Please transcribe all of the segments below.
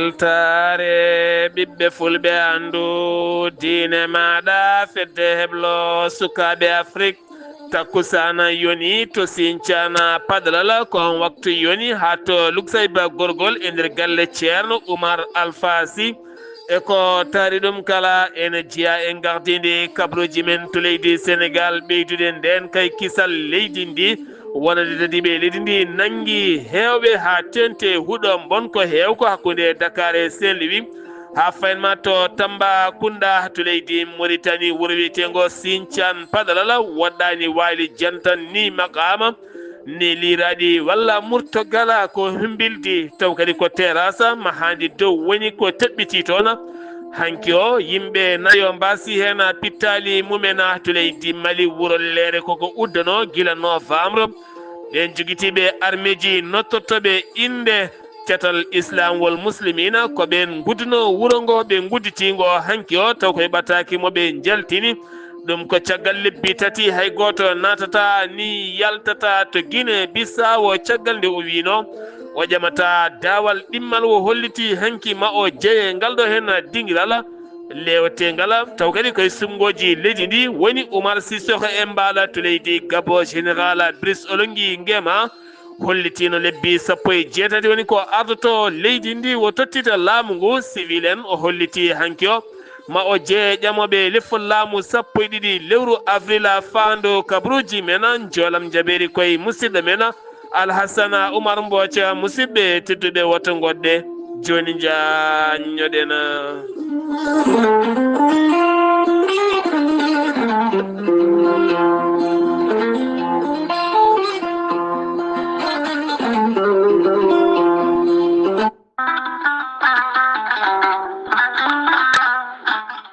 weltare ɓiɓɓe fulɓe andu diine maɗa fedde heblo sukaɓe afrique takkusana yoni to sincana padalala kon waktu yoni ha to luksayba gorgol e nder galle ceerno oumar alfasi e ko taari ɗum kala ene jeeya e gardidi kabruji men to leydi sénégal ɓeydude nden kay kisal leydi ndi wonade dadiɓe leydi ndi nangi hewɓe ha tente huuɗo bonko hewko hakkude dakar e saint louis ha faynma to Tambacounda to leydi Mauritanie wuro wiyetengo Sinthiane Padalala waɗɗani wayli jantan ni makama ni liraɗi walla murtogala ko humbildi taw kadi ko terasa mahandi dow woni ko teɓɓiti toon hanki o yimɓe nayo mbasi hen pittali mumena to leydi Mali wuro leere koko uddano gila novembre ɓen joguitiɓe armeji nottotoɓe inde cetal islam wol muslimina ko ɓen gudduno wuuro ngo ɓe gudditingo hanki o taw ko heɓataki moɓe jaltini ɗum ko caggal lebbi tati hay goto natata ni yaltata to Guinée Bissau caggal nde o wino o ƴamata dawal ɗimmal o holliti hanki ma o jeeye ngal ɗo hen dinguiral lewtegal taw kadi koye sumgoji leydi ndi woni Oumar Sissoko Embala to leydi Gabo général Brice Oligui Nguema hollitino lebbi 18 woni ko ardoto leydi ndi o tottita laamu ngu civil en o holliti hanki o ma o jeeye ƴamoɓe leffol laamu 12 lewru avril faando kabruji men jolam jaɓeri koye musidɗo men Alhassana Oumar Mbothia musidɓe tedduɓe woto goɗɗe joni jañoɗen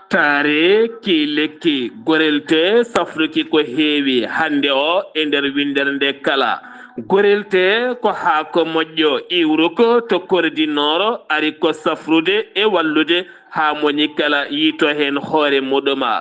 taare ki lekki gorelte safruki ko heewi hande o e nder windere nde kala gorelte ko haako moƴƴo iwruko to koridinoro ari ko safrude e wallude ha moni kala yiito hen hoore muɗuma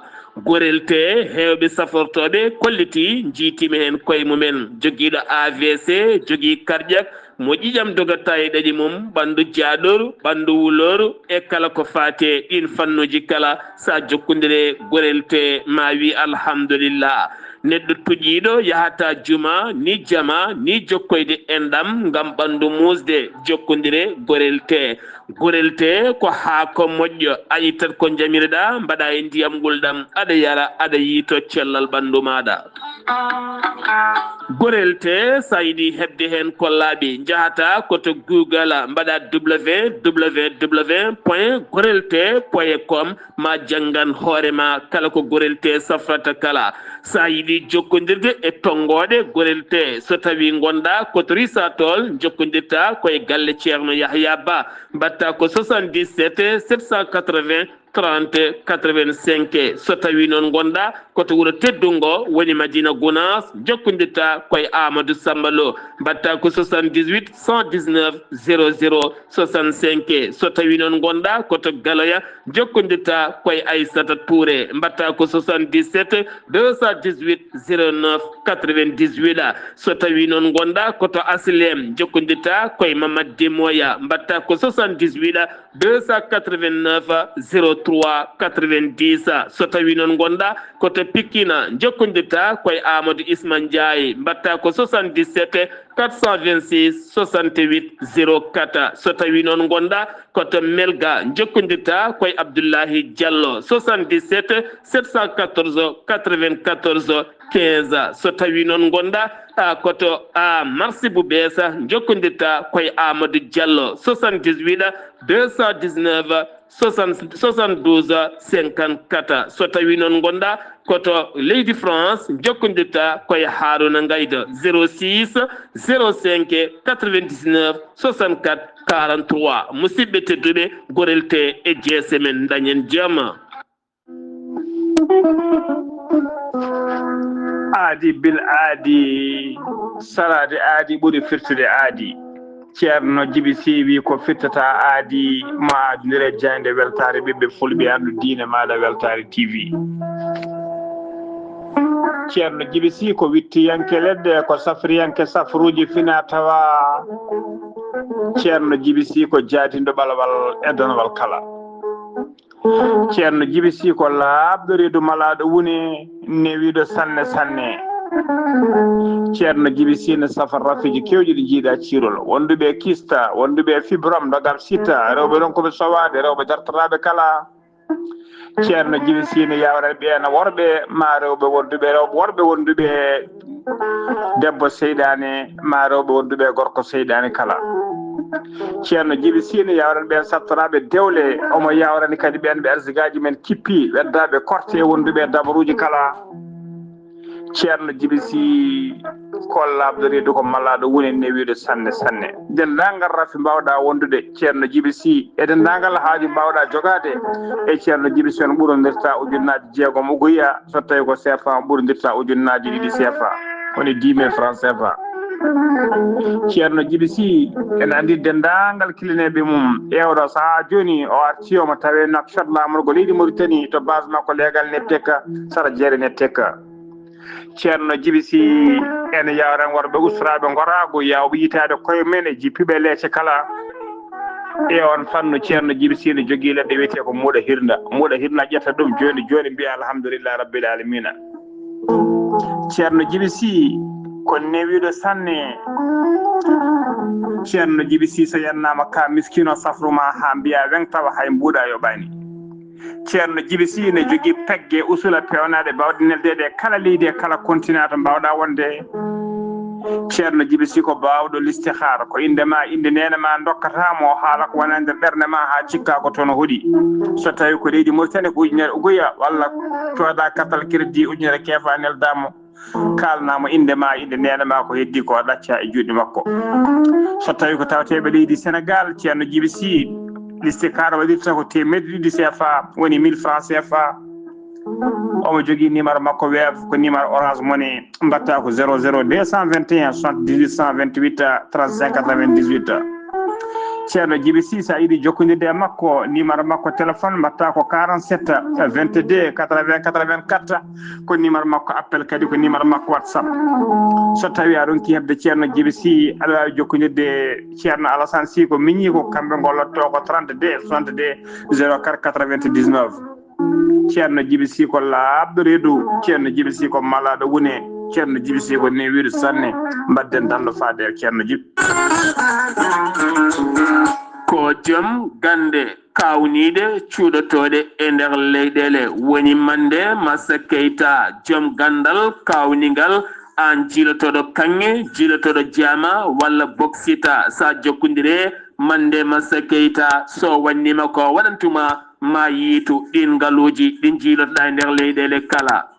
gorelte hewɓe safortoɓe kolliti jiitimi hen koye mumen joguiɗo AVC jogui cardiaque mo ƴiƴam dogata e ɗaɗi mum ɓandu jaaɗoru ɓandu wuloru e kala ko fate ɗin fannuji kala sa jokkodire gorelte ma wi alhamdulillah neɗɗo tuƴiɗo yahata juma ni jama ni jokkoyde enɗam ngam ɓandu musde jokkodire gorelte ko haako moƴƴo a yittat ko jamireɗa mbaɗa e ndiyam gulɗam aɗa yara aɗa yiito cellal ɓandu maɗa gorelte sa yiɗi hebde hen kollaɓe jahata koto Google mbaɗa www.gorelte.com ma janggan hoorema kala ko gorelte safrata kala sa yiɗi jokkodirde e tongoɗe gorelte so tawi gonɗa koto risatol jokkodirta koye galle ceerno Yahya Ba mbatta ko 77 780 30 85 so tawi noon gonɗa koto wuuro teddungo woni Madina Gounass jokkodirta koye Amadou Samba Lo mbatta ko 78 119 00 65 so tawi noon gonɗa koto Galoya jokkodirta koye Aissata Touré mbatta ko 77 218 09 98 so tawi noon gonɗa koto Aslem jokkodirta koye Mamadou Demoya mbatta ko 78 289 03 90 so tawi noon gonɗa koto Pikina jokkodirta koye Amadou Isma Ndiaye mbatta ko 77 426 68 04 so tawi noon gonɗa koto Melga jokkodirta koye Abdoullahi Diallo 77 714 94 15 so tawi noon gonɗa koto Marsibou Bessa jokkodirta koye Amadou Diallo 78 219 72 54 so tawi noon gonɗa koto leydi France jokkodirta koye Harouna Ngayda 06 05 99 64 43 musidɓe tedduɓe gorelte e jeese men dañen jaam aadi bil aadi sarade aadi ɓuuri firtude aadi ceerno Djiby Sy wi ko firtata aadi ma adodire jayde weltare ɓiɓɓe fulɓe andu diine maɗa weltare TV ceerno Djiby Sy ko wittiyanke leɗɗe ko safriyanke safruji fina tawa ceerno Djiby Sy ko jaadindo ɓalawal e donowal kala ceerno Djiby Sy ko laaɓɗo reedu malaɗo wune newiɗo sanne sanne ceerno Djiby Sy ne safar rafiji kewɗi ɗi jiiɗa cirol wonduɓe kista wonduɓe fibrom dogam sita rewɓe ɗon koɓe sowade rewɓe dartoraɓe kala ceerno Djiby Sy ne yawrani ɓeena worɓe ma rewɓe wonduɓe worɓe wonduɓe debbo seyɗane ma rewɓe wonduɓe gorko seyɗane kala ceerno Djiby Sy ne yawrani ɓen sattoraɓe dewle omo yawrani kadi ɓen ɓe arsigaji men kippi weddaɓe korte wonduɓe dabaruji kala ceerno Djiby Sy kollaɓɗo reedu ko malaɗo woni newiɗo sanne sanne dendagal rafi mbawɗa wondude ceerno Djiby Sy e dendagal haaju mbawɗa jogade e ceerno Djiby Sy on ɓurodirta ujunnaji jeegom ugoya so tawi ko CFA ɓurodirta ujunnaji ɗiɗi CFA woni 10 000 francs CFA ceerno Djiby Sy ene andi dendagal kilineɓe mum ƴewɗo saaha joni o arti omo tawe Nouakchott lamorgo leydi Mauritanie to base makko legal ne tekka sara jeere ne tekka ceerno Djiby Sy ene yawran worɓe usraɓe gorago yawɓe yitade koye men e jippiɓe leece kala e on fannu ceerno Djiby Sy ne jogui leɗɗe wiyete ko muuɗa hirna ƴetta ɗum joni joni mbiya alhamdulillah rabbil alamina ceerno Djiby Sy ko newiɗo sanne ceerno Djiby Sy so yannama ka miskino safruma ha mbiya wen tawa hay mbuuɗa yoɓani ceerno Djiby Sy ne jogui pegge usula pewnaɗe mbawɗe neldede kala leydi e kala continent to mbawɗa wonde ceerno Djiby Sy ko bawɗo listihara ko indema inde nenema dokkatamo haala ko wona nder ɓerde ma ha cikka ko toon hooɗi so tawi ko leydi Mauritanie ko ujunere ugoya walla cooda kartal crédit ujunere keefa neldamo kalnamo indema inde nenema ko heddi ko ɗacca e juuɗe makko so tawi ko tawateɓe leydi Sénégal ceerno Djiby Sy listikara waɗirta ko temedde ɗiɗi CFA woni 1000 francs CFA omo jogui numéro makko weef ko numéro orange money mbatta ko 00 221 78 128 35 98 ceerno Djiby Sy sa yiiɗi jokkodirde e makko numéro makko téléphone mbatta ko 47 22 80 84 ko numéro makko appel kadi ko numéro makko WhatsApp so tawi a ronki hebde ceerno Djiby Sy aɗa wawi jokkodirde ceerno Alassane Sy ko miñi ko kamɓe gollotto ko 32 62 04 99 ceerno Djiby Sy ko laaɓɗo reedu ceerno Djiby Sy ko malaɗo wune ceerno Djiby Sy ko newiɗo sanne mbadden dando faade e ceerno Djiby ko joom gande kawniɗe cuuɗotoɗe e nder leyɗele woni mande Massa Keita joom gandal kawnigal an jiilotoɗo kanŋe jiilotoɗo jama walla boksita sa jokkodire mande Massa Keita so wannima ko waɗantuma ma yiitu ɗin ngaluji ɗin jiilotoɗa e nder leyɗele kala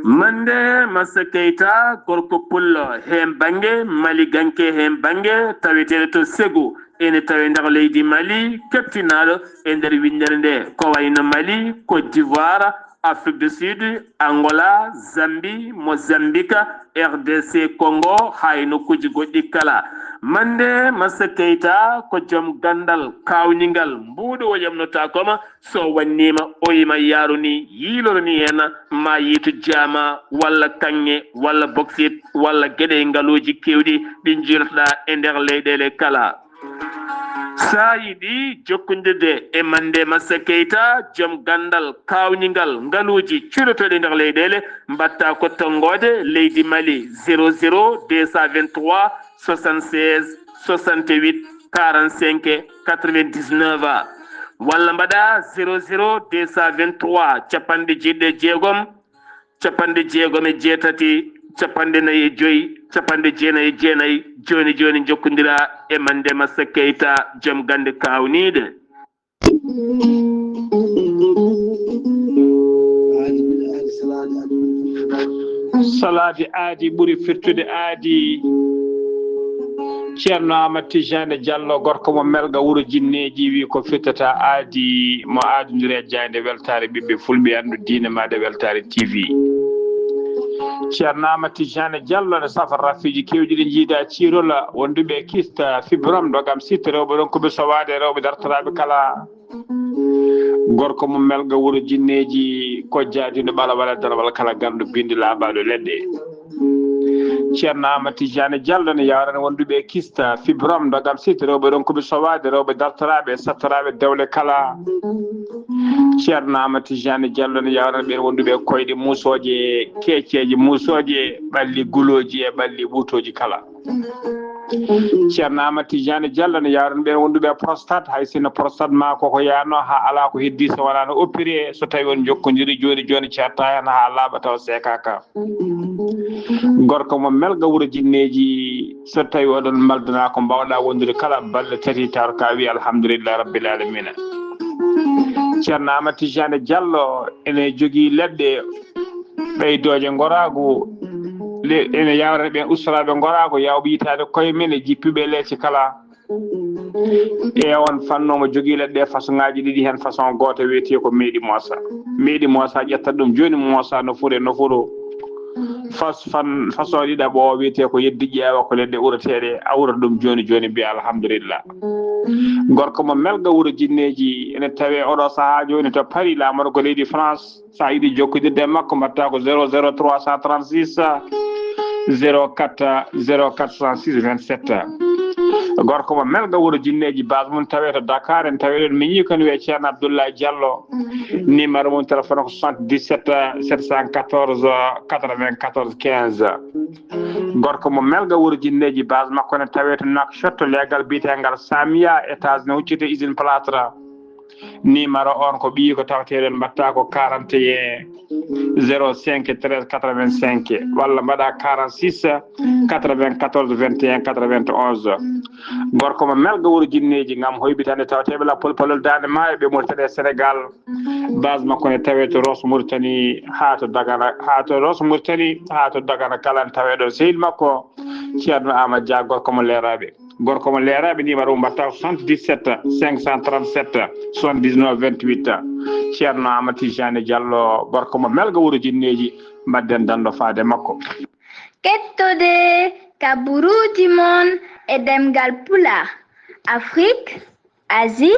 mande Massa Keita gorko pullo hen bangue Mali ganke hen bangue taweteɗe to Ségou ene tawi nder leydi Mali kettinaɗo e nder windere nde ko wayno Mali Côte d'Ivoire Afrique du Sud Angola Zambie Mozambique RDC Congo hay nokkuji goɗɗi kala mande Massa Keita ko joom gandal kawningal mbuɗo o yamnota koma so wannima o yima yaruni yiloroni hen ma yiitu jama walla kanŋe walla boxit walla gueɗe ngaluji kewɗi ɗi jiilotoɗa e nder leyɗele kala sa yiɗi jokkodirde e mande Massa Keita joom gandal kawningal ngaluji cuuɗotoɗe nder leyɗele mbatta ko tonggode leydi Mali 00 223 76 68 45 99 walla mbaɗa 00 223 capanɗe jeɗɗe jeegom capanɗe jeegom e jeetati capanɗe nayyi e joyyi capanɗe jeenayyi e jeenayyi joni joni jokkodira e mande Massa Keita joom gande kawniɗe salade aadi ɓuuri firtude aadi ceerno Amadou Tijane Diallo gorko mo melga wuuro jinneji wi ko firtata aadi mo aadodiri e jayde weltare ɓiɓɓe fulɓe andu diine made weltare TV ceerno Amadou Tijane Diallo ne safar rafiji kewɗi ɗi jiida cirola wonduɓe kista fibrom dogam sitta rewɓe ɗon koɓe sowade rewɓe dartoraɓe kala gorko mo melga wuuro jinneji ko jaadiɗo ɓala wala darwal kala gandu bindi laaɓaɗo leɗɗe ceerno Amadou Tidiane Diallo ne yawrani wonduɓe kista fibrom dogam site rewɓe ɗon koɓe sowade rewɓe dartoraɓe sattoraɓe dewle kala ceerno Amadou Tidiane Diallo ne yawrani ɓen wonduɓe koyɗe musoje keeceji musoje ɓalli guloji e ɓalli ɓuutoji kala ceerno Amadou Tidiane Diallo ne yawrani ɓen wonduɓe prostate hay sinno prostate ma koko yano ha ala ko heddi so wona no opéré so tawi on jokkodiri joni joni ceerta hen ha laaɓa taw sekaka gorko mo melga wuuro jinneji so tawi oɗon maldana ko mbawɗa wondude kala balɗe tati taw ka wi alhamdulillah rabbil alamina ceerno Amadou Tidiane Diallo ene jogui leɗɗe ɓeydoje goragu ene yawrani ɓen ustaraɓe gorago yawɓe yitade koye men e jippiɓe leeci kala e on fannomo jogui leɗɗe façon ngaji ɗiɗi hen façon goto wiyete ko meeɗi moosa ƴettat ɗum joni moosa no fuure no fuuro façon ɗiɗaɓo o wiyete ko yeddi ƴeewa ko leɗɗe urateɗe awrata ɗum joni joni mbiya alhamdulillah gorko mo melga wuuro jinneji ene tawe oɗo saaha joni to Paris lamoɗo ko leydi France sa yiiɗi jokkodirde makko mbatta ko 00 336 04 0406 27 gorko mo melga wuuro jinneji base mum tawe to Dakar en tawi ɗon miñi kono wiye ceerno Abdoulaye Diallo numéro mum téléphone ko 77 714 94 15 gorko mo melga wuuro jinneji base makko ne tawe to Nouakchott legal biyetegal Samia étage ne huccite usine plâtre numéro on ko ɓii ko tawateɗen mbatta ko 41 05 13 85 walla mbaɗa 46 94 21 91 gorko mo melga wuuro jinneji gam hoybitande tawateɓe la polpolol dande maayo ɓe Mauritanie Sénégal base makko ne tawe to Rosso Mauritanie ha to Dagana kala ne taweɗo sehil makko ceerno Amadou Dia gorko mo leeraɓe numéro mbatta 77 537 79 28 ceerno Amadou Tidiane Diallo gorko mo melga wuuro jinneji mbadden dando faade makko kettude kaburuji mon e demgal pulaar Afrique, Asie,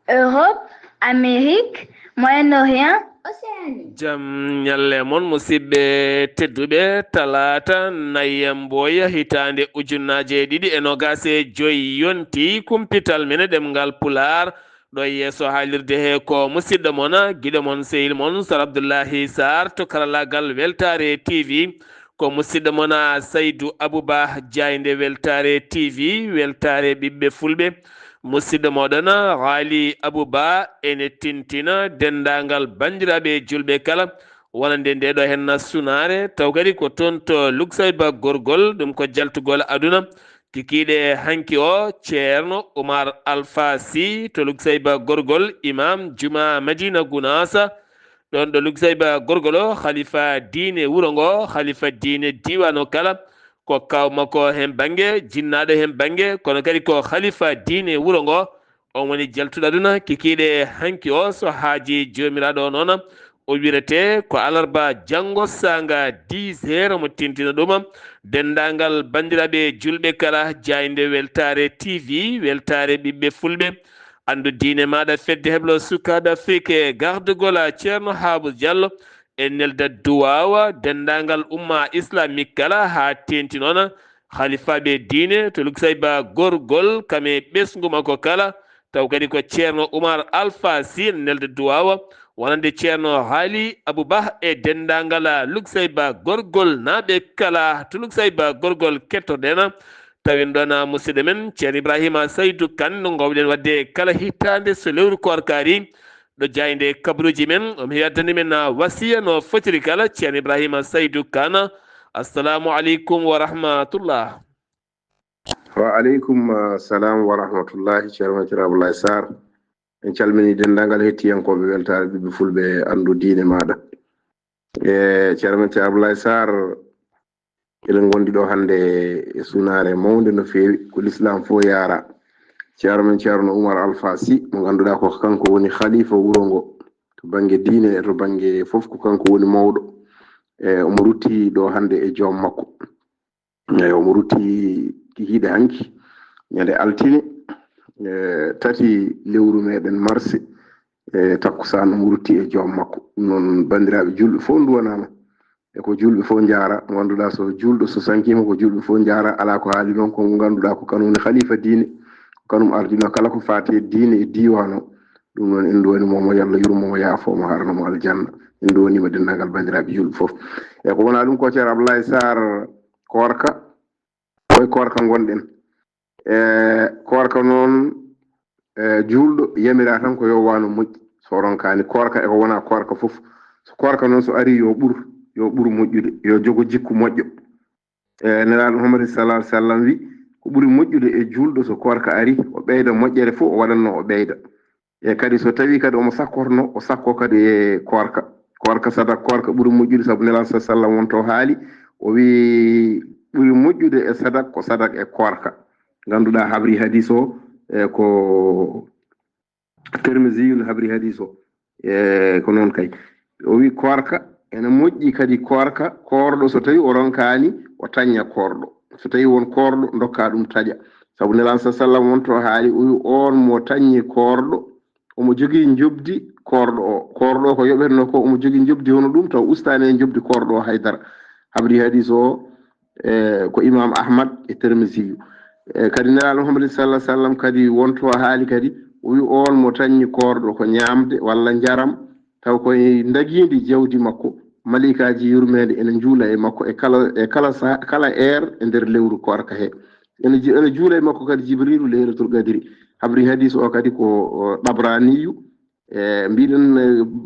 Europe, Amérique, Moyen-Orient, Océanie. Jam nyalle mon musidɓe tedduɓe talata nayemboya hitande ujunnaje ɗiɗi e nogase joyi yonti kumpital mene ɗemgal pular ɗo yeeso haalirde he ko musidɗo mona guiɗo mon sehil mon Sar Abdoullahi Sarr to karallagal Weltare TV ko musidɗo mona Saydou Abouba Diaynde Weltare TV Weltare ɓiɓɓe fulɓe musidɗo moɗon Ghali Abouba ene tintina dendagal bandiraɓe julɓe kala wonande nde ɗo henna sunare taw kadi ko toon to Luxayba gorgol ɗum ko jaltugol aduna kikiɗe hanki o ceerno Oumar Alpha Sy to Luxayba gorgol imam Juma Madina Gounasa ɗon ɗo Luxayba gorgol o khalifa diine wuro ngo khalifa diine diwano kala ko kawmako hen banggue jinnaɗo hen banggue kono kadi ko khalifa diine wuro ngo on woni jaltuɗo aduna kikiɗe hanki o so haaji jomiraɗo o noon o wirete ko alarba janggo sanga 10 heures mo tintina ɗum dendagal bandiraɓe julɓe kala Diaynde Weltare TV Weltare ɓiɓɓe fulɓe andu diine maɗa fedde heblo sukaɓe Afrique gardugol ceerno Habou Diallo e nelda duwawa dendagal umma islamique kala ha tenti noon khalifaɓe diine to Luxayba gorgol kame ɓesguma ko kala taw kadi ko ceerno Oumar Alpha Sy nelde duwawa wonande ceerno Ghali Abouba e dendagal Luxayba gorgol naɓe kala to Luxayba gorgol kettoɗen tawin ɗon musidɗo men ceerno Ibrahima Saydou Kane no gowɗen wadde kala hittande so lewru korkari ɗo jayde kabaruji men omo heddani men wasiya no fotiri kala ceerno Ibrahima Saydou Kane assalamu aleykum wa rahmatullah. Wa aleykum salam wa rahmatullahi ceerno Abdoulaye Sarr en calmini dendagal hettiyankoɓe Weltare ɓiɓɓe fulɓe andu diine maɗa e ceerno Abdoulaye Sarr eɗen gondi ɗo hande e sunare mawde no fewi ko l'islam fo yara ceerno Oumar Alpha Sy mo ganduɗa ko kanko woni khalifa wuro ngo to banggue diine e to banggue foof ko kanko woni mawɗo e omo rutti ɗo hande e joom makko e omo rutti hiide hanki ñande altine tati lewru meɗen mars takkusan omo rutti e joom makko non bandiraɓe julɓe fof nduwanama e ko julɓe fof jaara ganduɗa so julɗo so sankima ko julɓe fof jaara ala ko haali noon ko ganduɗa ko kanum khalifa diine ko kanum ardino kala ko faati diine e diwan o ɗum noon en duwani momo yallah yurmomo yaafomo harnamo aljanna en duwanima dendagal bandiraɓe julɓe fof e ko wona ɗum ko ceerno Abdoulaye Sarr korka koye korka gonɗen korka noon julɗo yamira tan ko yo wano moƴƴi so ronkani korka e ko wona korka fof so korka noon so ari yo ɓuur moƴƴude yo jogo jikku moƴƴo nelaɗo Muhammad sallallahu alaihi wasallam wi ko ɓuuri moƴƴude e julɗo so korka ari o ɓeyda moƴƴere fof o waɗanno o ɓeyda e kadi so tawi kadi omo sakkorno o sakko kadi e korka sadak korka ɓuuri moƴƴude saabu nelaɗo sallallahu alaihi wasallam wonto haali o wi ɓuuri moƴƴude e sadak ko sadak e korka ganduɗa habri hadis o ko Tirmidhi habri hadis o ko noon kay o wi korka ene moƴƴi kadi korka korɗo so tawi o ronkani o taña korɗo so tawi won korɗo dokka ɗum taƴa saabu nelaɗo sallam wonto haali o wi on mo tañi korɗo omo jogui jobdi korɗo o korɗo o ko yoɓetno ko omo jogui jobdi hono ɗum taw ustani e jobdi korɗo o haydara habri hadis o ko imam Ahmad e Tirmidhi kadi nelaɗo Muhammad sallallahu alaihi wasallam kadi wonto haali kadi o wi on mo tañi korɗo ko ñamde walla jaram taw koye daguidi jawdi makko malikaji yurmede ene juula e makko e kala e nder lewru korka he ene juula e makko kadi Jibrilu laylatul qadri habri hadis o kadi ko Tabraniyu mbiɗen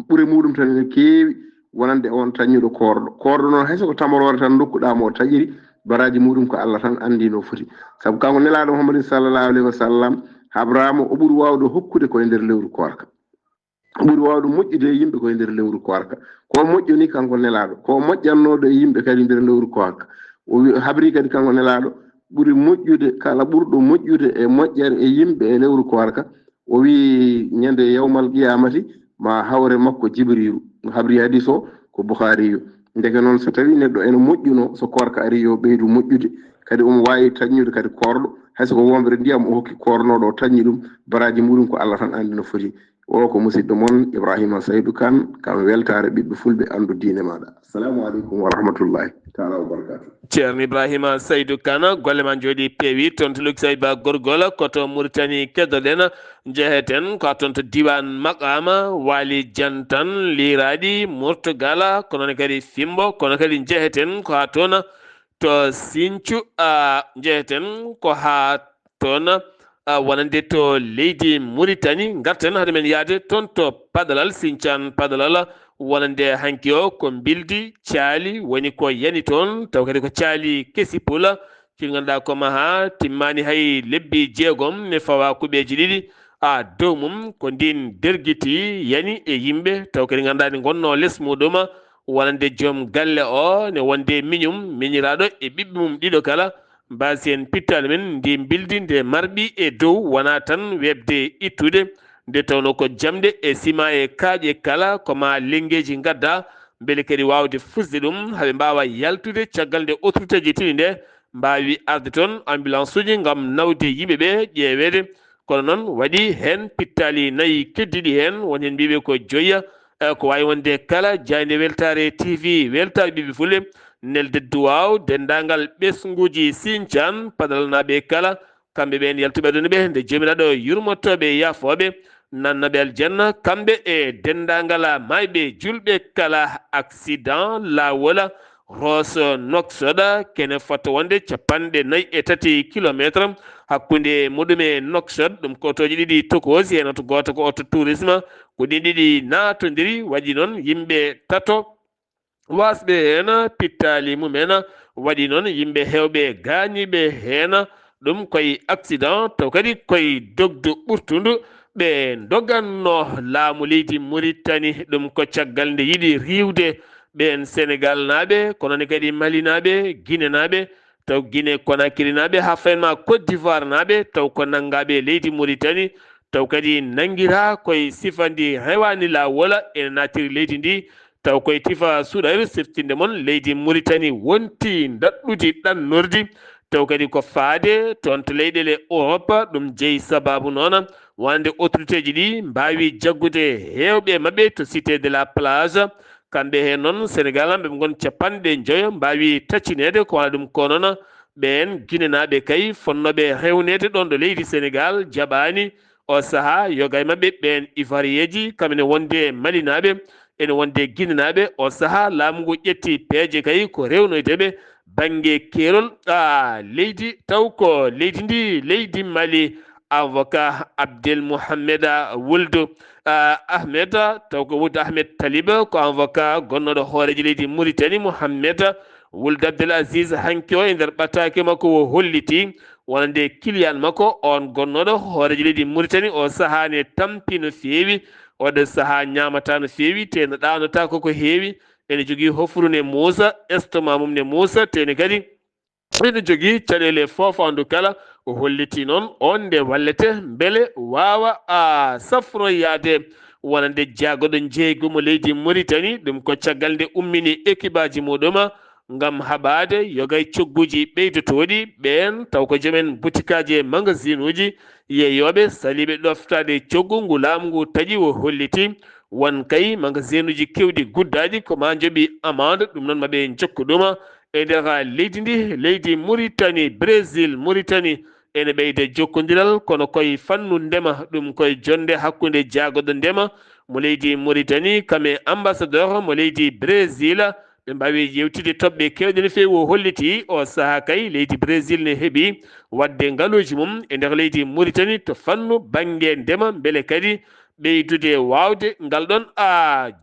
ɓuure muɗum tan ene keewi wonande on tañuɗo korɗo noon hayso ko tamarore tan dokkuɗamo o taƴiri baraji muɗum ko Allah tan andi no foti saabu kanko nelaɗo Muhammad sallallahu alaihi wasallam habrama o ɓuuri wawde hokkude koye nder lewru korka o ɓuuri wawde moƴƴude e yimɓe koye nder lewru korka ko moƴƴoni kanko nelaɗo ko moƴƴannoɗo e yimɓe kadi nder lewru korka o wi habri kadi kanko nelaɗo ɓuuri moƴƴude kala ɓurɗo moƴƴude e moƴƴere e yimɓe e lewru korka o wi ñande yawmal qiyamati ma hawre makko Jibrilu habri hadis o ko Bukhariyu ndeke noon so tawi neɗɗo ene moƴƴuno so korka ari yo ɓeydu moƴƴude kadi omo wawi taññude kadi korɗo hayso ko wombre ndiyam o hokki kornoɗo o taññi ɗum baraji muɗum ko Allah tan andi no foti o ko musidɗo moon Ibrahima Saydou Kane kam weltare ɓiɓɓe fulɓe andu diine maɗa assalamu aleykum wa rahmatullahi taala wa barakatuh ceerno Ibrahima Saydou Kane golle ma jooɗi peewi toon to Lukisay Ba Gorgol koto Mauritanie keddoɗen jeeheten ko toon to diwan Makama Wali Jantan Liraɗi Murtugala kono kadi Fimbo kono kadi jeeheten ko ha toon to Sinthiou jeeheten ko ha toon wonande to leydi Mauritanie garten hade men yaade toon to Padalal Sinthiane Padalal wonande hanki o ko bildi caali woni ko yani toon taw kadi ko caali kesipula ki ganduɗa ko maha timmani hay lebbi jeegom ne fawa kuɓeji ɗiɗi dow mum ko ndin derguiti yani e yimɓe taw kadi ganduɗa ne gonno less muɗum wonande joom galle o ne wonde miñum miñiraɗo e ɓiɓɓe mum ɗiɗo kala mbasi en pittali men ndi bildi nde marɓi e dow wona tan webde ittude nde tawno ko jamde e sima e kaaƴe kala koma lengueji gadda beele kadi wawde fusde ɗum haaɓe mbawa yaltude caggal nde autorité ji tiri nde mbawi arde toon ambulance uji gam nawde yimɓeɓe ƴeewede kono noon waɗi hen pittali nayyi keddiɗi hen woni hen mbiɓe ko joyya ko wawi wonde kala jayde weltare TV weltare ɓiɓɓe fulɓe nelde duwaw dendagal ɓesguji Sinthiane Padalal naɓe kala kamɓe ɓen yaltuɓe ɗon ɓe nde jomiraɗo yurmottoɓe yafoɓe nannaɓe aljanna kamɓe e dendagal mayɓe julɓe kala accident lawol Rosso Nouakchott kene fota wonde 43 kilométre hakkude muɗum e Nouakchott ɗum kotoji ɗiɗi tokosi hen to goto ko auto tourisme ko ɗin ɗiɗi natodiri waɗi noon yimɓe tato wasɓe hen pittali mumen waɗi noon yimɓe hewɓe gañiɓe hen ɗum koye accident taw kadi koye dogdu ɓurtudu ɓe doganno laamu leydi Mauritanie ɗum ko caggal nde yiɗi riwde ɓen Sénégal naɓe kono kadi Mali naɓe Guinée naɓe taw Guinée Conakry naɓe ha fayenma Côte d'Ivoire naɓe taw ko nangaɓe leydi Mauritanie taw kadi nanguira koye sifandi hewani lawol ene natiri leydi ndi taw koye tifa suɗayr siftinde moon leydi Mauritanie wonti daɗɗude ɗannorde taw kadi ko faade toon to leyɗele Europe ɗum jeeyi sababu noon wonde autorité ji ɗi mbawi jaggude hewɓe mabɓe to cité de la plage kamɓe he noon sénégal ɓe gon capanɗe joyo mbawi taccinede ko wala ɗum ko noon ɓen guinenaɓe kay fonnoɓe rewnede ɗon ɗo leydi sénégal jaɓani o saaha yogay mabɓe ɓen ivarieji kamene wonde malinaɓe ene wonde guinenaɓe o saaha laamu ngu ƴetti peeje kay ko rewnoydeɓe banggue keerol leydi taw ko leydi ndi leydi mali avocat Abdel Mohamed Wuld Ahmed taw ko Wuld Ahmed Taliba ko avocat gonnoɗo hooreji leydi Mauritanie Mohamed Wuld Abdel Aziz hanki o e nder ɓattake makko o holliti wonande kiliyan makko on gonnoɗo hooreji leydi Mauritanie o saaha ne tampi no feewi oɗo saaha ñamata no feewi te no ɗanota koko heewi ene jogui hofru ne muusa estomac mum ne muusa tene kadi ene jogui caɗele fofandu kala o holliti noon on nde wallete beele wawa safroyade wonande jaagoɗo jeygu mo leydi Mauritanie ɗum ko caggal nde ummini équipe aji muɗum ngam haɓade yogay cogguji ɓeydotoɗi ɓen taw ko joomen butikaji e magasin uji yeeyoɓe saliɓe ɗoftade coggu ngu laamu ngu taaƴi o holliti won kay magasin uji kewɗi guddaɗi koma jooɓi amande ɗum noon maɓe jokku ɗum e nder leydi ndi leydi Mauritanie Brésil Mauritanie ene ɓeyde jokkodiral kono koye fannu ndema ɗum koye jonde hakkude jaagoɗo ndema mo leydi Mauritanie kame ambassadeur mo leydi Brésil ɓe mbawi yewtide toɓɓe kewɗe no feewi o holliti o saaha kay leydi Brésil ne heeɓi wadde ngaaluji mum e nder leydi Mauritanie to fannu banggue ndema beele kadi ɓeydude wawde ngal ɗon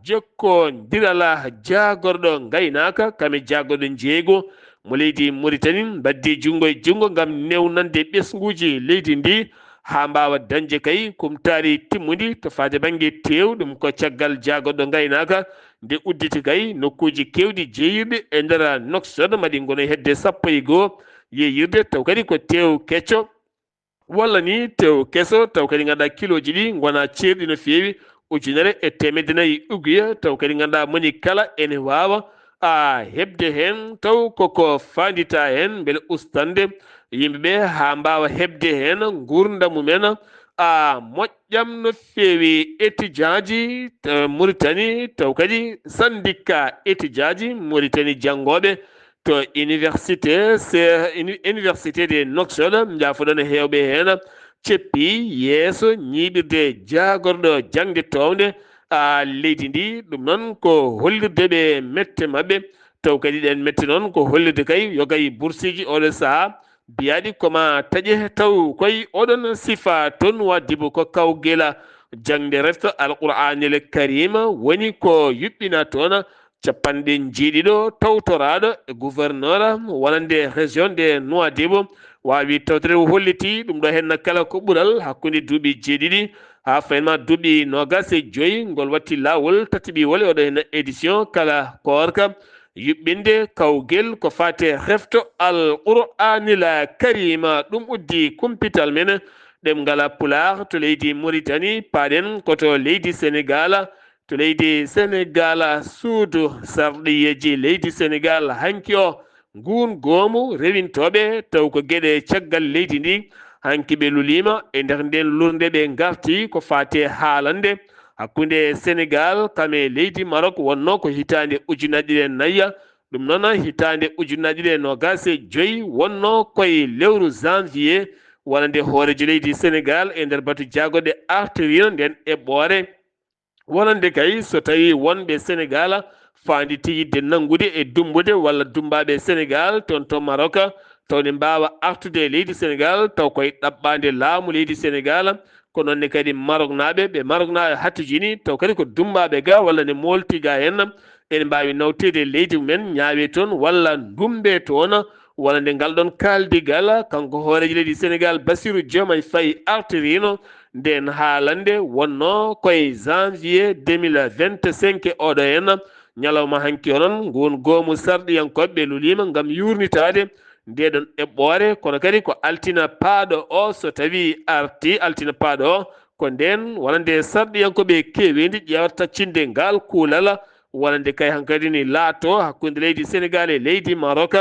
jokkodirala jagorɗo gaynaka kame jagorɗo jeeygo mo leydi Mauritanie mbaddi junggo e junggo ngam newnande ɓesguji leydi ndi ha mbawa dañde kay kumtari timmudi to faade banggue tew ɗum ko caggal jagorɗo gaynaka nde udditi kay nokkuji kewɗi jeeyirɗe e nder Nouakchott maɗi gono hedde 12 yeeyirde taw kadi ko tew kecco walla ni tew keso taw kadi ganduɗa kiloji ɗi gona ceerɗi no feewi 1,400 uguya taw kadi ganduɗa moni kala ene wawa hebde hen taw koko fandita hen beele ustade yimɓeɓe ha mbawa hebde hen gurdam mumen moƴƴam no feewi étudiant ji Mauritanie taw kadi syndicat étudiant ji Mauritanie janggoɓe to université de Nouakchott jafoɗon hewɓe hen ceppi yeeso ñiɓirde jagorɗo jangde towde leydi ndi ɗum noon ko hollirdeɓe mette mabɓe taw kadi ɗen mette noon ko hollirde kay yogay boursiji oɗo saaha biyaɗi koma taaƴe taw koye oɗon sifa toon waddibo ko kawguela jangde refta alqouranil karima woni ko yuɓɓina toon capanɗe jeeɗiɗo tawtoraɗo e gouverneur wonande région de Nouadhibou wawi tawtere o holliti ɗum ɗo henna kala ko ɓuural hakkude duuɓi jeeɗiɗi ha fayenma duuɓi 25 ngol watti lawol tatiɓi wole oɗo henna édition kala korka yuɓɓinde kawguel ko fate refto alqouranil karima ɗum uddi kumpital men ɗemgal pular to leydi Mauritanie paɗen koto leydi Sénégal to leydi Sénégal suudu sarɗiyeji leydi Sénégal hanki o ngun goomu rewintoɓe taw ko gueɗe caggal leydi ndi hanki ɓe lulima e nder nden lurde ɓe garti ko fate haalande hakkude Sénégal kame leydi Maroc wonno ko hitande 2004 ɗum noon hitande 2025 wonno koye lewru janvier wonande hoorejo leydi Sénégal e nder batu jagoɗe artirino nden eɓɓore wonande kay so tawi wonɓe Sénégal fanditi yidde nanngude e dumbude walla dumbaɓe Sénégal toon to Maroc tawne mbawa artude leydi Sénégal taw koye ɗaɓɓade laamu leydi Sénégal ko noonne kadi Maroc naɓe ɓe Maroc naɓe hattijini taw kadi ko dumbaɓe ga walla ne molti ga hen ene mbawi nawtede leydi mumen ñaawe toon walla dumbe toon wonande ngal ɗon kaldigal kanko hoorejo leydi Sénégal Bassirou Diomaye Faye artirino nden haalande wonno koye janvier 2025 oɗo hen ñalawma hanki onon ngun goomu sarɗiyankoɓe lulima ngam yurnitade ndeɗon eɓɓore kono kadi ko altina paaɗo o so tawi arti altina paaɗo o ko nden wonande sarɗiyankoɓe kewidi ƴewata taccinde ngal kuulal wonande kay hankkadi ni laato hakkude leydi Sénégal e leydi Maroc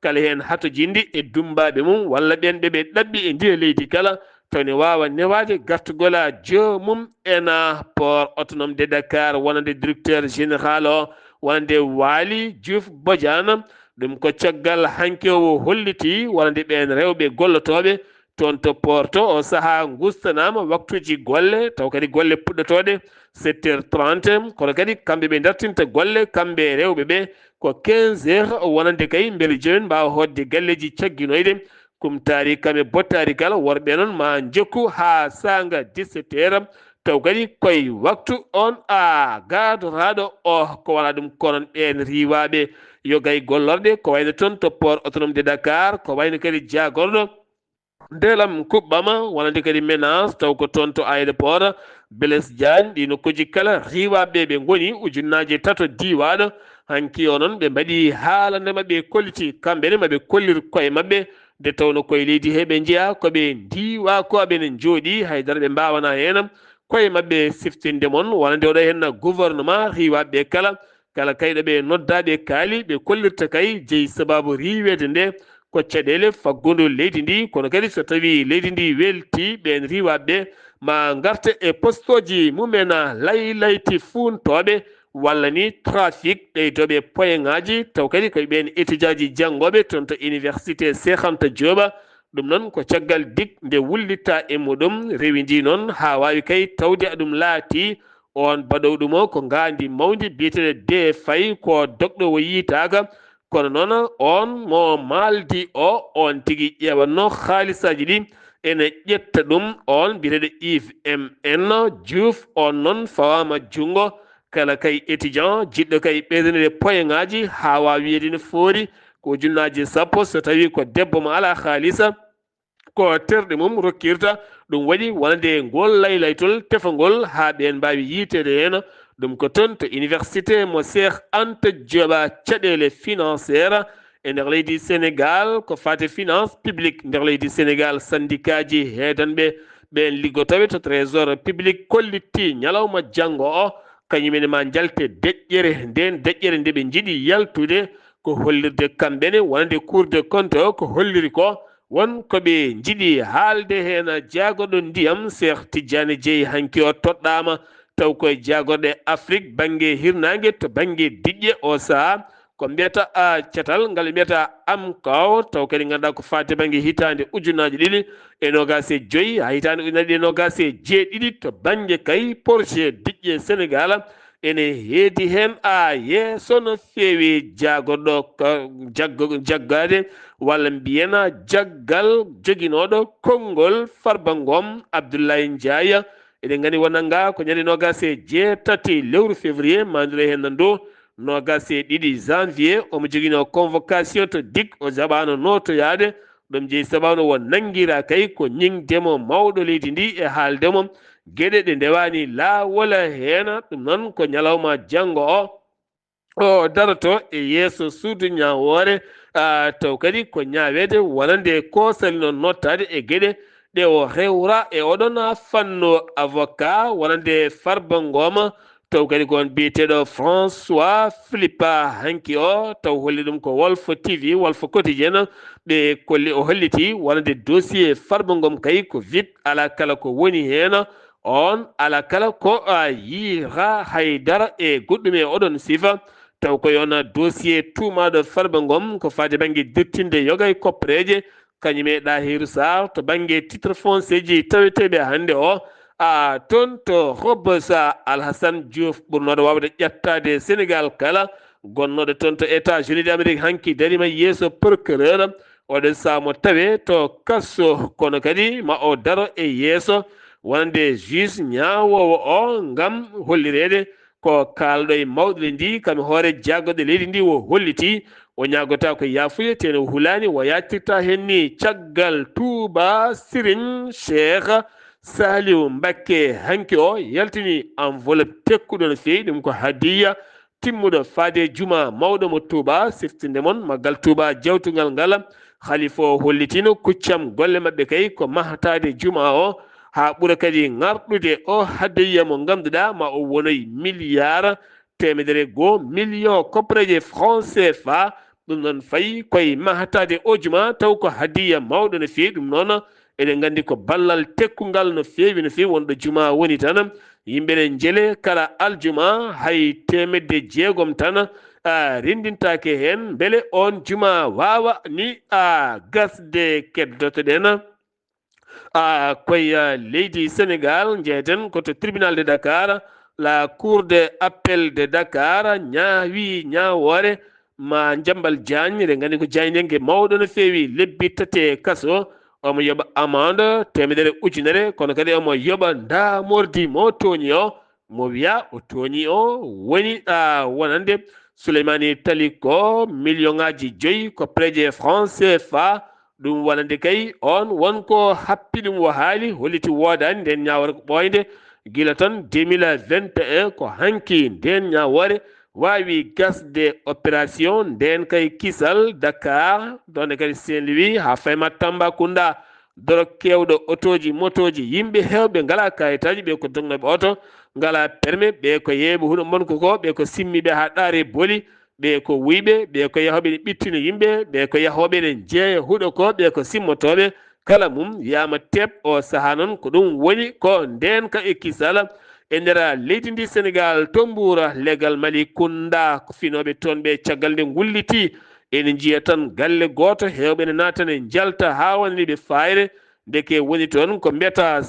kala hen hato jindi e dumbaɓe mum walla ɓen ɓeɓe ɗaɓɓi e ndiya leydi kala tawne wawa newade gartugola joomum ena port autonome de Dakar wonande directeur général o wonande Waly Diouf Bodiane ɗum ko caggal hanke o holliti wonande ɓen rewɓe gollotoɓe toon to Porto o saaha gustanama waktuji golle taw kadi golle puɗɗotoɗe 7h30 kono kadi kamɓe ɓe dartinta golle kamɓe rewɓe ɓe ko 15h wonande kay beele jooni mbawa hodde galleji cagginoyɗe kumtari kamɓe bottari kala worɓe noon ma jokku ha sanga 17h taw kadi koye waktu on gadoraɗo o ko wona ɗum konon ɓen riwaɓe yogay gollorɗe ko wayno toon to port autonome de Dakar ko wayno kadi jagorɗo ndelam kuɓɓama wonande kadi ménage taw ko toon to aéroport Blaise Diagne ɗi nokkuji kala riwaɓe ɓe goni ujunnaje tato diwaɗo hanki o noon ɓe mbaɗi haalande mabɓe kolliti kamɓene maɓe kollir koye mabɓe nde tawno koye leydi he ɓe jiiya koɓe ndiwa ko aɓene jooɗi haydara ɓe mbawana hen koye mabɓe siftinde moon wonande oɗo hen gouvernement riwaɓe kala kayɗo ɓe noddaɓe kaali ɓe kollirta kay jeeyi sababu riwede nde ko caɗele faggudu leydi ndi kono kadi so tawi leydi ndi welti ɓen riwaɓe ma garta e postoji mumen layti funtoɓe walla ni trafic ɓeydoɓe point ngaji taw kadi koye ɓen étudiant ji janggoɓe toon to université Cheikh Anta Diop ɗum noon ko caggal dik nde wullita e muɗum rewi ndi noon ha wawi kay tawde aɗum laati on baɗow ɗum o ko ngandi mawdi biyeteɗo de fayi ko dogɗo o yitaka kono noon on mo maldi on tigui ƴewanno haalisaji ɗi ene ƴetta ɗum on biyeteɗo Yves MN Diouf on noon fawama jungo kala kay étudiant jiɗɗo kay ɓeydanede point ngaji ha wawi wiyede no foori ko ujunnaje sappo so tawi ko debbo mo ala haalisa ko terɗe mum rokkirta ɗum waɗi wonande ngol laylaytol tefagol ha ɓen mbawi yitede hen ɗum ko toon to université mo Cheikh Anta Diop caɗele financiére e nder leydi Sénégal ko fate finance publique nder leydi Sénégal syndicat ji heedanɓe ɓen liggotoɓe to trésor public kolliti ñalawma janggo o kañumene ma jalte deƴƴere nden deƴƴere nde ɓe jiiɗi yaltude ko hollirde kamɓene wonande cour de compte o ko holliri ko won koɓe jiiɗi haalde hen jagorɗo ndiyam Cheikh Tidiane Dieye hanki o toɗɗama taw koye jagorɗe Afrique banggue hirnangue to banggue diƴƴe o saaha ko mbiyata cetal ngal mbiyata AMCAO taw kadi ganduɗa ko fate banggue hitande ujunnaje ɗiɗi e nogas e joyyi ha hitande ujunnaje ɗiɗi e nogas e jeeɗiɗi to banggue kay projet diƴƴe Sénégal ene heedi hen yeeso no feewi jagorɗo jaggade walla mbiyen jaggal joguinoɗo konngol Farba Ngom Abdoulaye Ndiaye eɗen gandi wonanga ko ñande nogas e jeetati lewru février mandira hen nando nogas e ɗiɗi janvier omo joguino convocation to dik o jaɓano notoyade ɗum jeeyi sababno won nanguira kay ko ñingdemo mawɗo leydi ndi e haaldemo gueɗe ɗe ndewani laawol hen ɗum noon ko ñalawma janggo o daroto e yeeso suudu ñawore taw kadi ko ñawede wonande ko salino nottade e gueɗe ɗe o rewra e oɗon fanno avocat wonande Farba Ngom taw kadi kon biyeteɗo François Philippe hanki o taw holli ɗum ko Walf TV Walf Quotidien ɓe kolli o holliti wonande dossier Farba Ngom kay ko vite ala kala ko woni hen on ala kala ko yiira haydara e goɗɗum e oɗon sifa taw ko yon dossier tuumaɗo Farba Ngom ko fade banggue dirtinde yogay koppareje kañum Dahiru Sarr to banggue titre foncier ji taweteɓe hande o toon to Robosa Alhassane Diouf ɓurnoɗo wawde ƴettade Sénégal kala gonnoɗo toon to États-Unis d'Amérique hanki darima yeeso procureur oɗon saamo tawe to kasso kono kadi ma o daro e yeeso wonande juge ñawowo o ngam hollirede ko kalɗo e mawɗo ndi kam hoore jaggoɗe leydi ndi o holliti o ñagota ko yafuya tene hulani o yattirta hen ni caggal Touba Serigne Cheikh Saliou Mbacké hanki o yaltini enveloppe tekkuɗo no fewi ɗum ko hadiya timmuɗo faade juma mawɗo mo Touba siftinde moon maggal Touba jawtugal ngal khalifa o hollitino kuccam golle mabɓe kay ko mahatade juma o ha ɓuura kadi ngarɗude o hadiya mo ganduɗa ma o wonoy milliard temedere goo million koppareje franc CFA ɗum noon fayi koye mahatade o juma taw ko hadiya mawɗo no fewi ɗum noon eɗen gandi ko ballal tekkugal no fewi wonɗo juma woni tan yimɓe ɗen jele kala aljuma hay temedde jeegom tan rindintake hen beele on juma wawa ni gasde keddotoɗen koye leydi Sénégal jeeten koto tribunal de Dakar la cour de appel de Dakar ñaawi ñaawore ma Jambal Diagne eɗen gandi ko jayndengue mawɗo no feewi lebbi tate kaso omo yoɓa amende temedere ujunere kono kadi omo yoɓa ndamordi mo tooñi o mo wiya o tooñi o woni wonande Souleymani Tali ko million ngaji 5 ko préje franc CFA ɗum wonande kay on wonko happi ɗum wo haali holliti woodani nden ñawore ko ɓoyde gila tan 2021 ko hanki nden ñawore wawi gasde opération nden kay kisal Dakar donde kadi Saint-Louis ha fayma Tambacounda doro kewɗo otoji motoji yimɓe hewɓe ngala kayitaji ɓe ko dognoɓe oto ngala permis ɓe ko yeeɓe huuɗo monko ko ɓe ko simmiɓe ha ɗaare booli ɓe ko wuyɓe ɓe ko yahoɓe ne ɓittina yimɓe ɓe ko yahoɓe ne jeeya huuɗo ko ɓe ko simmotoɓe kala mum yama teeb o saaha noon ko ɗum woni ko nden ka e kisal e nder leydi ndi Sénégal to Mbour legal Malicounda ko finoɓe toon ɓe caggal nde gulliti ene jiiya tan galle goto hewɓe ne naata ne jalta ha wonaniɓe fayre deke woni toon ko mbiyata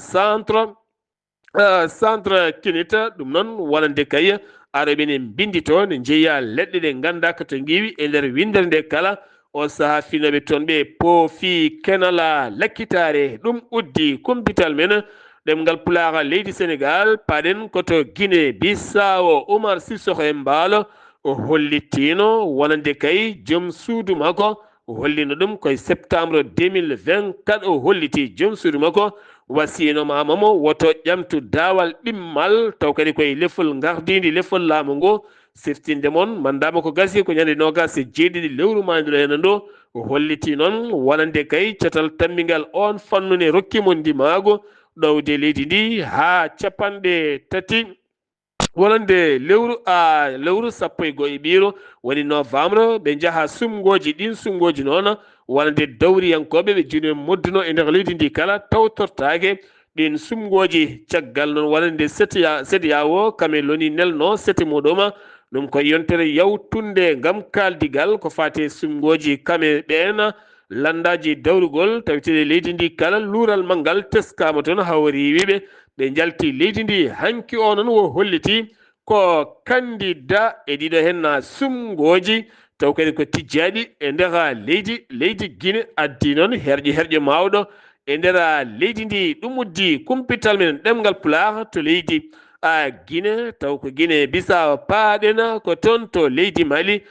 centre kinita ɗum noon wonande kay aroɓe ne bindito ne jeeya leɗɗe ɗe gandaka to giwi e nder windere nde kala o saaha finoɓe toon ɓe poofi kenala lakkitare ɗum uddi kumpital men ɗemgal pulaar leydi Sénégal paɗen koto Guinée Bissau Oumar Sissoko Embalo o hollitino wonande kay joom suudu makko o hollino ɗum koye septembre 2024 o holliti joom suudu makko wasino mamamo woto ƴamtu dawal ɓimmal taw kadi koye lefol gardidi lefol laamu ngo siftinde mon mandama ko gasi ko ñande nogas e jeeɗiɗi lewru mandiro hena ndo o holliti noon wonande kay catal tammingal on fannune rokkimo ndimago ɗowde leydi ndi ha capanɗe tati wonande lewru sappo e goye ɓiiro woni novembre ɓe jaaha sumgoji ɗin sumgoji noon wonande dawriyankoɓe ɓe joni modduno e nder leydi ndi kala tawtortake ɗin sumgoji caggal noon wonande CEDEAO kame loni nelno sete muɗum ɗum ko yontere yawtunde gam kaldigal ko fate sumgoji kame ɓen landaji dawrugol tawiteɗe leydi ndi kala luural manggal teskama toon hawriwiɓe ɓe jalti leydi ndi hanki o noon wo holliti ko candidat e ɗiɗo henna sumgoji taw kadi ko tijjaɗi e nder leydi Guinée addi noon herƴe mawɗo e nder leydi ndi ɗum uddi kumpital men ɗemgal pulaar to leydi Guinée taw ko Guinée Bissau paaɗen ko toon to leydi Mali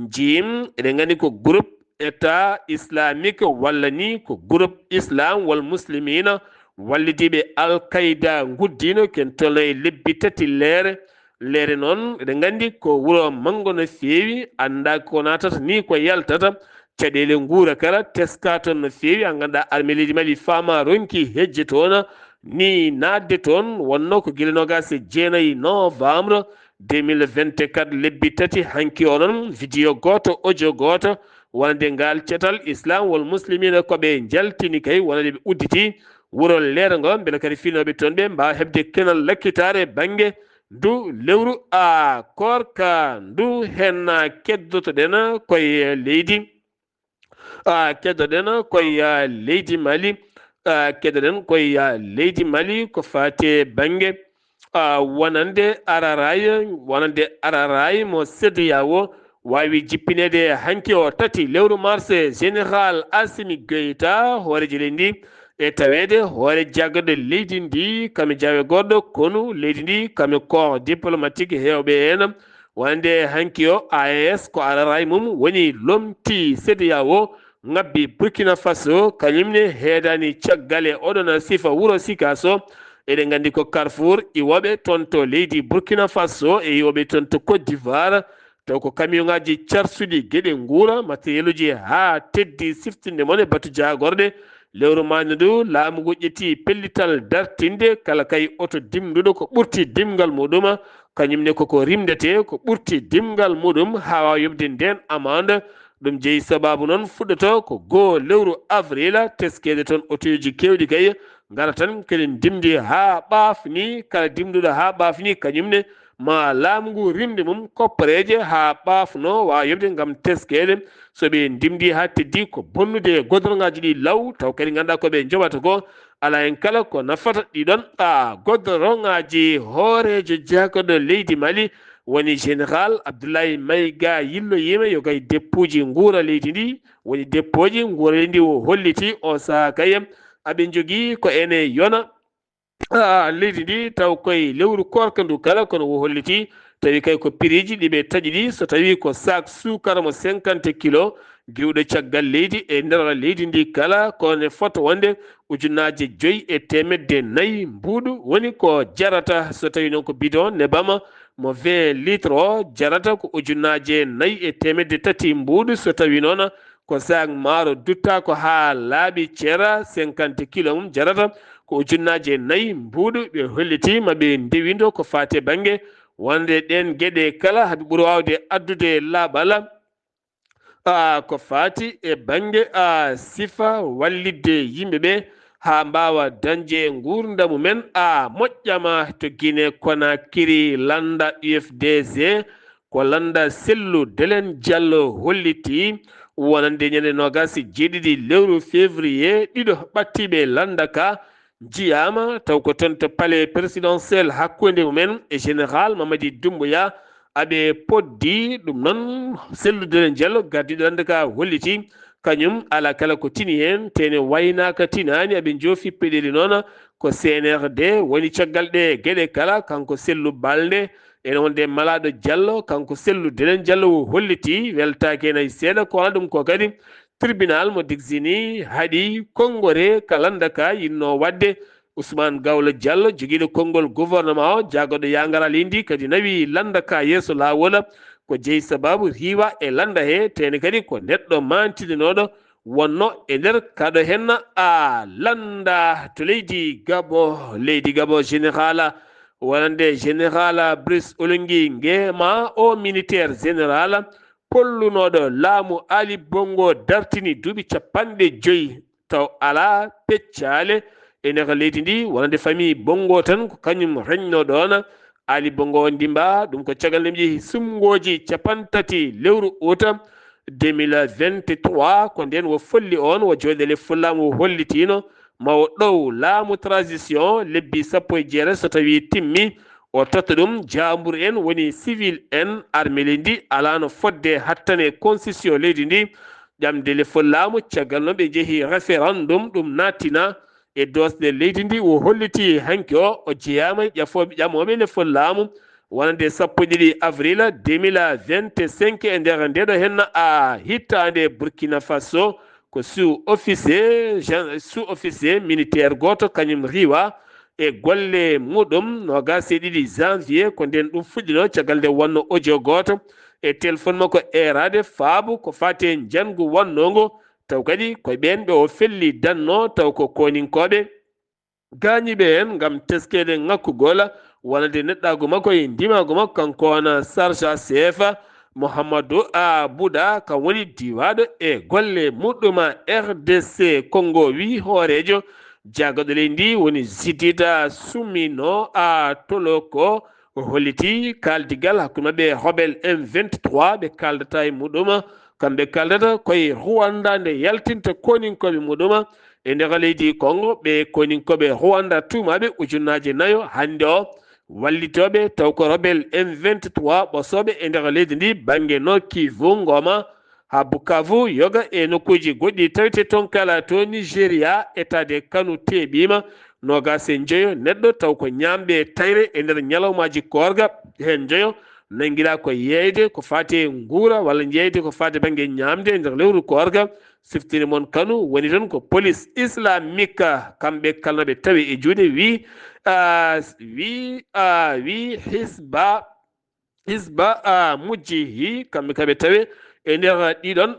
jim eɗen gandi ko groupe état islamique walla ni ko groupe islam wal muslimina wallidiɓe alqaida guddino ken tolno e lebbi tati leere noon eɗen gandi ko wuuro manggo no feewi anda ko natata ni ko yaltata caɗele guura kala teska toon no feewi an ganduɗa armée leydi Mali fama ronki hejje toon ni nadde toon wonno ko guila nogas e jeenayyi novembre 2024 lebbi tati hanki o noon vidéo goto audio goto wonande ngal cetal islam wal muslimina koɓe jaltini kay wonande ɓe udditi wuuro leere ngo beele kadi finoɓe toon ɓe mbawa hebde kenal lakkitare banggue ndu lewru korka ndu hen keddotoɗen koye leydi Mali keddoɗen koye leydi Mali ko fate banggue wonande araray mo CEDEAO wawi jippinede hanki o tati lewru mars général Assimi Goïta hooreji leydi ndi e tawede hoore jaggade leydi ndi kame jawe goɗɗo kono leydi ndi kame corps diplomatique hewɓe hen wonande hanki o AES ko araray mum woni lomti CEDEAO ngabbi Burkina Faso kañumne heedani caggal e oɗon sifa wuuro Sikaso eɗen gandi ko Carrefour iwoɓe toon to leydi Burkina Faso e iwoɓe toon to Côte d'Ivoire taw ko camion ngaji carsuɗi gueɗe guura matériel uji ha teddi siftinde mon e batu jagorɗe lewru mande ndu laamu ngu ƴetti pellital dartinde kala kay oto dimduɗo ko ɓurti dimgal muɗum kañumne koko rimdete ko ɓurti dimgal muɗum ha wawa yobde nden amande ɗum jeeyi sababu noon fuɗɗoto ko 2 lewru avril teskede toon otoji kewɗi kay ngara tan kelen dimdi ha ɓaafni kala dimduɗo ha ɓaafni kañumne ma laamu rimde mum koppareje ha ɓaafno wawa yobde ngam teskede so ɓe dimdi ha teddi ko bonnude godoroŋaji ɗi law taw kadi ganduɗa koɓe joɓata ko ala en kala ko nafata ɗiɗon godoroŋaji hoorejo jakaɗo leydi Mali woni général Abdoulaye Mayiga yilloyima yo kay deppuji nguura leydi ndi woni deppoji nguura leydi ndi o holliti o saaha kayem aɓe jogui ko ene yona leydi ndi taw koye lewru korka ndu kala kono o holliti tawi kay ko piriji ɗiɓe taƴi ɗi so tawi ko sac sukara mo 50 kilo giwɗo caggal leydi e nder leydi ndi kala kone fota wonde ujunnaje 500 mbuɗu woni ko jarata so tawi noon ko bidon nebama mo 20 litre o jarata ko ujunnaje 400 mbuɗu so tawi noon ko sac maaro dutta ko ha laaɓi ceera 50 kilo mum jarata ko ujunnaje 4 mbuɗu ɓe holliti maɓe ndewindo ko fate banggue wonde ɗen gueɗe kala haɓe ɓuuri wawde addude laaɓala ko fati e banggue sifa wallidde yimɓeɓe ha mbawa dañde gurdam mumen moƴƴama to Guinée Conakry landa UFDG ko landa Cellou Dalein Diallo holliti wonande ñande nogasi jeeɗiɗi lewru février ɗiɗo ɓattiɓe landa ka jiyama taw ko toon to palais présidentiel hakkude mumen e général Mamadi Doumbouya aɓe poddi ɗum noon Cellou Dalein Diallo gardiɗo landa ka holliti kañum ala kala ko tini hen tene waynaka tinani aɓe joofi peɗeli noon ko CNRD woni caggal ɗe gueɗe kala kanko Cellou Balde ene wonde Malaɗo Diallo kanko Cellou Dalein Diallo holliti weltaki hen hay seeɗa ko wana ɗum ko kadi tribunal mo Digzini haɗi konngore kalanda ka yinno wadde Ousmane Gawlo Diallo joguiɗo konngol gouvernement o jagoɗo yangaral indi kadi nawi landa ka yeeso lawol ko jeeyi sababu riwa e landa he tene kadi ko neɗɗo mantidinoɗo wonno e nder kaɗo hen landa to leydi Gabon général wonande général Brice Oligui Nguema o militaire général pollunoɗo laamu Ali Bongo dartini duuɓi 50 taw ala peccale e nder leydi ndi wonande famille Bongo tan ko kañum reñno ɗon Ali Bongo ndimba ɗum ko caggal nde jeehi sumgoji 30 lewru août 2023 ko nden wo folli on wo joɗele fullamu hollitino mawo ɗow laamu transition lebbi 17 so tawi timmi o totta ɗum jambur en woni civil en armeli ndi alano fodde hattane constitution leydi ndi ƴamdele follamu caggal noon ɓe jeehi référendum ɗum nattina e dosde leydi ndi o holliti hanki o jeeyama ƴafoɓe ƴamoɓe le follamu wonande 12 avril 2025 e nder ndeɗo hen hittande Burkina Faso ko sous officier militaire goto kañum riwa e golle muɗum nogase ɗiɗi janvier ko nden ɗum fuɗɗino caggal nde wonno audio goto e téléphone makko erade faabu ko fate jangu wonnogo taw kadi koye ɓen ɓe o felli danno taw ko koninkoɓe gañiɓe hen gam teskede ŋakkugol wonande neɗɗago makko e ndimago makko kanko wona sergent chef Mouhamadou Bouda kam woni diwaɗo e golle muɗɗum RDC Congo wi hoorejo jagaɗo leydi ndi woni Jidida Soumino Toloko holliti kaldigal hakkude mabɓe rebel M23 ɓe kaldata e muɗum kamɓe kaldata koye Rwanda nde yaltinta koninkoɓe muɗum e nder leydi Congo ɓe koninkoɓe Rwanda tumaɓe ujunnaje 4 hande o wallitoɓe taw ko rebel M23 ɓosoɓe e nder leydi ndi banggue Nord Kivu Ngoma ha Bukavu yoga e nokkuji goɗɗi tawete toon kala to Nigéria etade Kanu teɓima nogase jeeyo neɗɗo taw ko ñamɓe tayre e nder ñalawmaji korga hen jeeyo nanguiɗa ko yeyde ko fate nguura walla jeyde ko fate banggue ñamde e nder lewru korga siftini moon Kanu woni tan ko police islamique kamɓe kalnoɓe tawi e juuɗe wi hisba mujjihi kamɓe kaɓe tawi e nder ɗiɗon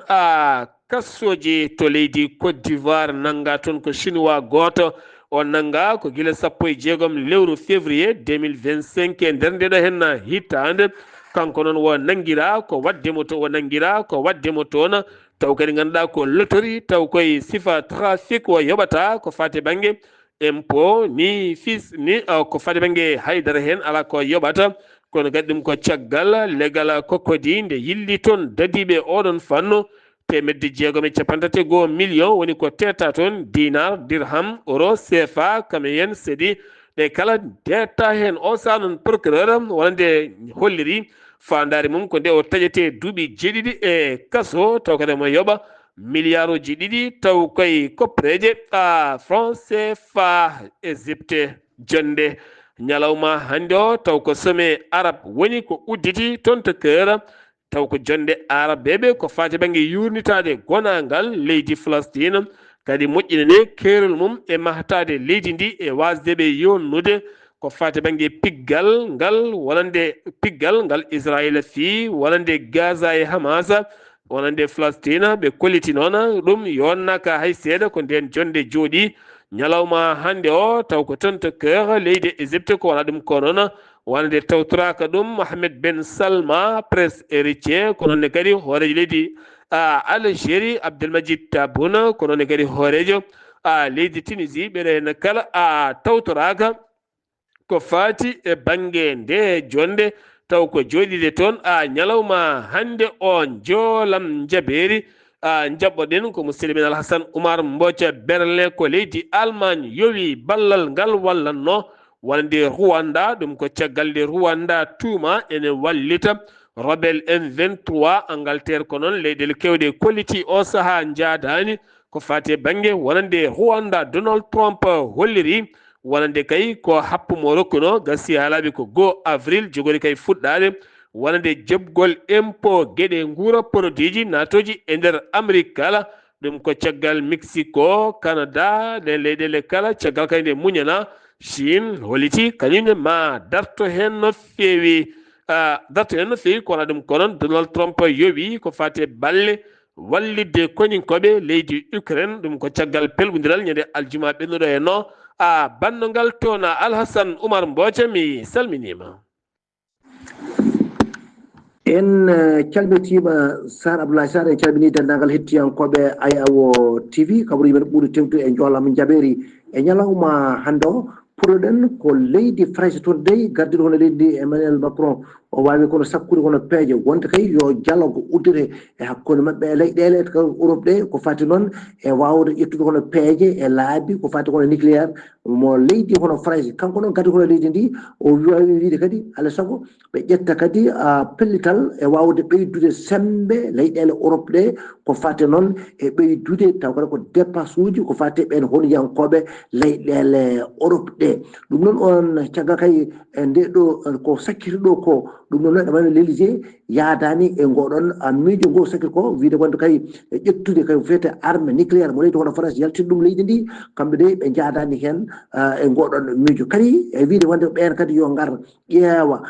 kassoji to leydi Côte d'Ivoire nanga toon ko chinois goto o nanga ko guila 16 lewru février 2025 e nder ndeɗo hen hittande kanko noon wo nanguira ko waddemo toon taw kadi ganduɗa ko lotori taw koye sifa trafic o yoɓata ko fate banggue impôt ni fis ni ko fade bange haydara hen ala ko yoɓata kono kadi ɗum ko caggal legal kokkodi nde yilli toon dadiɓe oɗon fanno temedde jeegom e capantati goo million woni ko tetta toon dinar dirham euro CFA kamen sedi ɗe kala detta hen o sa non procureur wonande holliri fandare mum ko nde o taƴete duuɓi jeeɗiɗi e kaso taw kadi mo yoɓa milliard uji ɗiɗi taw koye koppereje franc CFA Égypte jonde ñalawma hande o taw ko sommet arabe woni ko udditi toon to Caire taw ko jonde arabeɓe ko fati banggue yurnitade gonangal leydi Palestine kadi moƴƴinane keerol mum e mahtade leydi ndi e wasdeɓe yonnude ko fati banggue piggal ngal Israël fi wonande Gaza e Hamas wonande Palestine ɓe kolliti noon ɗum yonnaka hay seeɗa ko nden jonde jooɗi ñalawma hande o taw ko toon to Caire leydi Égypte ko wona ɗum ko noon wonande tawtoraka ɗum Mohammed Ben Salma presse héritier ko noonne kadi hoorejo leydi Algérie Abdelmadjid Tabboune ko noonne kadi hoorejo leydi Tunisie ɓeɗen kala tawtoraka ko fati e banggue nde jonde taw ko joɗide toon ñalawma hande on joolam jabeeri jaɓɓoɗen ko musidɗo men Alhassane Oumar Mbodja Berlin ko leydi Allemagne yowi ballal ngal wallanno wonde Rwanda ɗum ko caggal nde Rwanda tuuma ene wallita rebel M23 Angleterre ko noon leyɗele kewɗe kolliti o saaha jaadani ko fate banggue wonande Rwanda Donald Trump holliri wonande kay ko happumo rokkuno gasi haalaɓe ko 2 avril jogori kay fuɗɗade wonande jebgol impôt gueɗe guura produit ji natoji e nder Amérique kala ɗum ko caggal Mexico Canada nden leyɗele kala caggal kay nde muñana Chine holliti kañumne ma darto hen no feewi ko wona ɗum ko noon Donald Trump yowi ko fate balle wallidde koñinkoɓe leydi Ukraine ɗum ko caggal pelɓodiral ñande aljuma ɓennuɗo e no banndogal toon Alhassane Oumar Mbodja mi salminima. en calmitima Sar Abdoulaye Sarr en calmini dendagal hettiyankoɓe Ayawo TV kabaru yimɓe ɓuuri tewtude e joolam jaɓeeri e ñalawma hande o puɗoɗen ko leydi France toon dey gardiɗo hono leydi Emmanuel Macron o wawi kono sakkude kono peeje wonde kay yo dialogue uddite e hakkude mabɓe e leyɗele Europe ɗe ko fati noon e wawde ƴettude kono peeje e laabi ko fati kono nucléaire mo leydi hono France kanko noon gardi kono leydi ndi o wawi wiide kadi alay saago ɓe ƴetta kadi pellital e wawde ɓeydude sembe leyɗele Europe ɗe ko fati noon e ɓeydude taw kadi ko dépense uji ko fati ɓen holiyankoɓe leyɗele Europe ɗe ɗum noon on caggal kay e nde ɗo ko sakkiri ɗo ko ɗum noon ɗe wano l'Élysée yaadani e ngoɗon miijo ngo sakkiri ko wiide wonde kay ƴettude kay fiyete arme nucléaire mo leydi hono France yaltide ɗum leydi ndi kamɓe de ɓe jaadani hen e ngoɗon miijo kadi e wiide wonde ɓen kadi yo ngar ƴeewa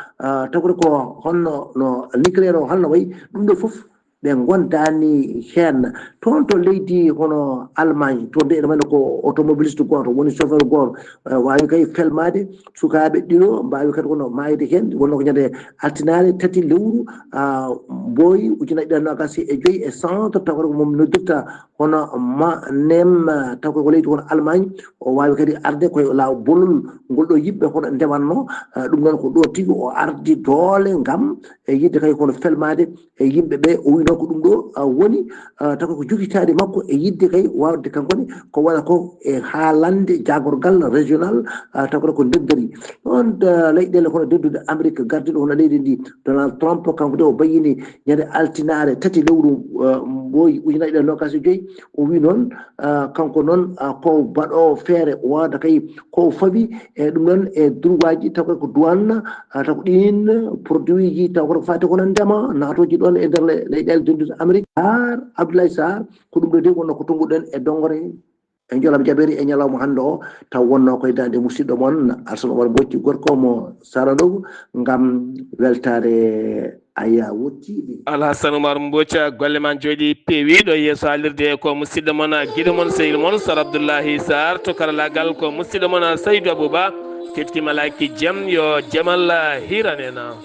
tawde ko honno no nucléaire o holno wayi ɗum ɗo foof ɓe gondani hen toon to leydi hono Allemagne to nde ɗumane ko automobiliste goto woni chauffeur goto wawi kay felmade sukaɓe ɗiɗo mbawi kadi kono mayde hen wonno ko ñande altinare tati lewru ɓooyi ujunnaje ɗiɗi nogas e joyyi e centre taw ko mom noddirta hono nem taw ko leydi hono Allemagne o wawi kadi arde koye law bolol ngol ɗo yimɓe hono ndewanno ɗum noon ko ɗo tigui o ardi doole gam e yidde kay kono felmade e yimɓeɓe o wino ko ɗum ɗo woni taw ko jogitade makko e yidde kay wawde kankone ko wona ko e haalande jagorgal régional taw ko ndeddari on leyɗele kono deddude Amérique gardiɗo hono leydi ndi Donald Trump kanko de o bayini ñande altinare tati lewru ɓooyi ujunnaje ɗiɗi nogas e joyyi o wi noon kanko noon ko baɗo feere wawda kay ko fawi e ɗum noon e droit ji taw ko douane taw ko ɗin produit ji taw ko fati kono ndema natoji ɗon e nder leyɗele deddude Amérique har Abdoulaye Sarr ko ɗum ɗo de wonno ko tonguɗen e dongore e joolam jaɓeeri e ñalawma hannde o taw wonno koye dande musidɗo moon Alassane Oumar Mbodji gorko mo Saranogo ngam weltare Ayawo TV. Alassane Oumar Mbodja golle ma jooɗi peewi ɗo yeeso haalirde ko musidɗo moon guiɗo moon sehil moon Sar Abdoullahi Sarr to karallagal ko musidɗo moon Saydou Abouba kettima laki jaam yo jamal hiranena.